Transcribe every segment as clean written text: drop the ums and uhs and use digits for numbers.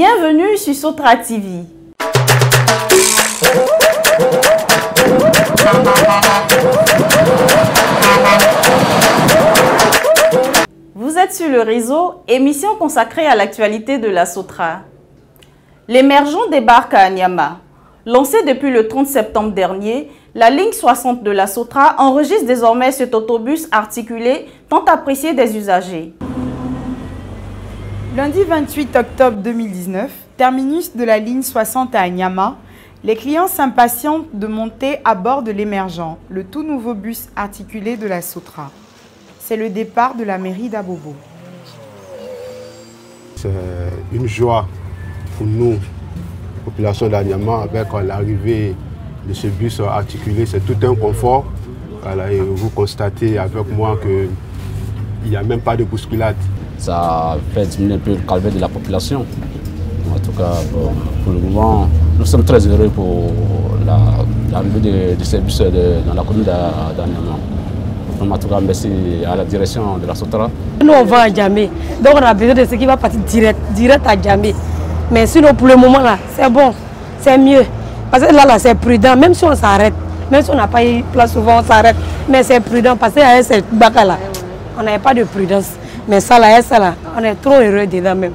Bienvenue sur Sotra TV. Vous êtes sur le réseau, émission consacrée à l'actualité de la Sotra. L'émergent débarque à Nyama. Lancée depuis le 30 septembre dernier, la ligne 60 de la Sotra enregistre désormais cet autobus articulé tant apprécié des usagers. Lundi 28 octobre 2019, terminus de la ligne 60 à Nyama, les clients s'impatientent de monter à bord de l'émergent, le tout nouveau bus articulé de la Sotra. C'est le départ de la mairie d'Abobo. C'est une joie pour nous, population d'Anyama, avec l'arrivée de ce bus articulé. C'est tout un confort. Voilà, et vous constatez avec moi qu'il n'y a même pas de bousculade. Ça fait diminuer un peu le calvaire de la population. En tout cas, pour le moment, nous sommes très heureux pour l'arrivée de ces bus dans la commune d'Anyama. En tout cas, merci à la direction de la Sotra. Nous, on va à Djamé, donc on a besoin de ce qui va partir direct à Djamé. Mais sinon, pour le moment, là, c'est bon, c'est mieux. Parce que là, c'est prudent, même si on s'arrête, même si on n'a pas eu place souvent, on s'arrête. Mais c'est prudent, parce qu'avec cette bac-là, on n'avait pas de prudence. Mais ça, là, on est trop heureux dedans même.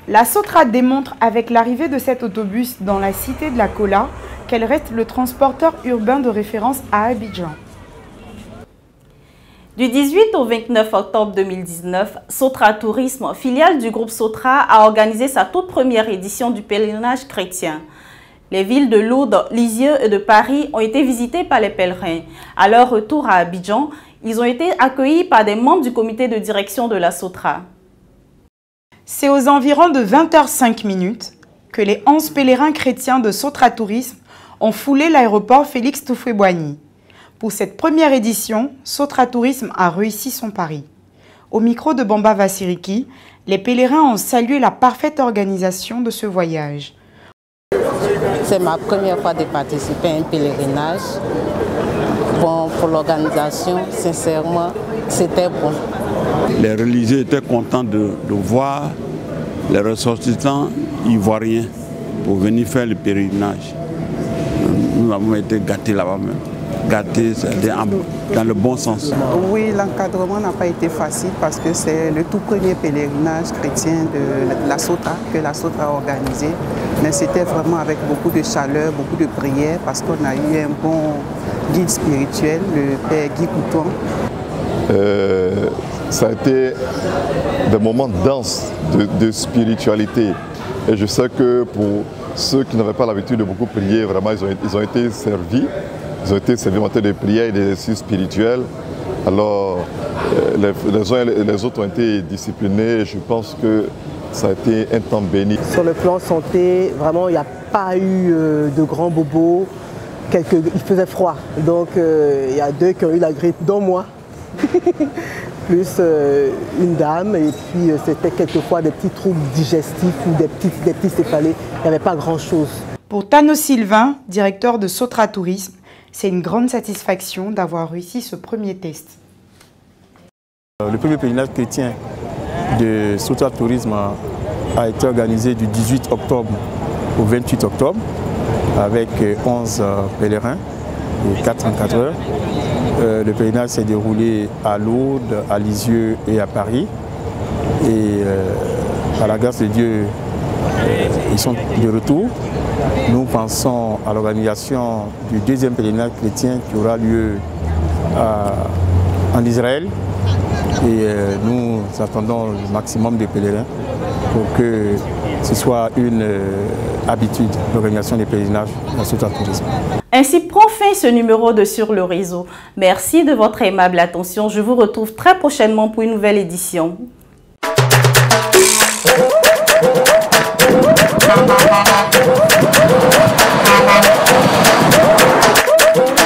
La Sotra démontre avec l'arrivée de cet autobus dans la cité de la Kola qu'elle reste le transporteur urbain de référence à Abidjan. Du 18 au 29 octobre 2019, Sotra Tourisme, filiale du groupe Sotra, a organisé sa toute première édition du pèlerinage chrétien. Les villes de Lourdes, Lisieux et de Paris ont été visitées par les pèlerins. À leur retour à Abidjan, ils ont été accueillis par des membres du comité de direction de la Sotra. C'est aux environs de 20h05 que les 11 pèlerins chrétiens de Sotra Tourisme ont foulé l'aéroport Félix Houphouët-Boigny. Pour cette première édition, Sotra Tourisme a réussi son pari. Au micro de Bamba Vassiriki, les pèlerins ont salué la parfaite organisation de ce voyage. C'est ma première fois de participer à un pèlerinage. Bon, pour l'organisation, sincèrement, c'était bon. Les religieux étaient contents de voir les ressortissants ivoiriens pour venir faire le pèlerinage. Nous avons été gâtés là-bas même. Gâtés, dans le bon sens. Oui, l'encadrement n'a pas été facile parce que c'est le tout premier pèlerinage chrétien de la Sotra que la Sotra a organisé. Mais c'était vraiment avec beaucoup de chaleur, beaucoup de prières parce qu'on a eu un bon guide spirituel, le père Guy Couton. Ça a été des moments denses de spiritualité. Et je sais que pour ceux qui n'avaient pas l'habitude de beaucoup prier, vraiment, ils ont été servis. Ils ont été servis en termes de prières et d'exercices spirituels. Alors, les uns et les autres ont été disciplinés et je pense que ça a été un temps béni. Sur le plan santé, vraiment, il n'y a pas eu de grands bobos. Il faisait froid. Donc, il y a 2 qui ont eu la grippe, dont moi. Plus une dame. Et puis, c'était quelquefois des petits troubles digestifs ou des petits céphalées. Il n'y avait pas grand-chose. Pour Tano Sylvain, directeur de Sotra Tourisme, c'est une grande satisfaction d'avoir réussi ce premier test. Le premier pèlerinage chrétien de Sotra Tourisme a été organisé du 18 octobre au 28 octobre avec 11 pèlerins de 4 en 4 heures. Le pèlerinage s'est déroulé à Lourdes, à Lisieux et à Paris. Et par la grâce de Dieu, ils sont de retour. Nous pensons à l'organisation du deuxième pèlerinage chrétien qui aura lieu en Israël. Et nous attendons le maximum de pèlerins pour que ce soit une habitude, l'organisation des pèlerinages dans Sotra Tourisme. Ainsi prend fin ce numéro de Sur le réseau. Merci de votre aimable attention. Je vous retrouve très prochainement pour une nouvelle édition. Thank you.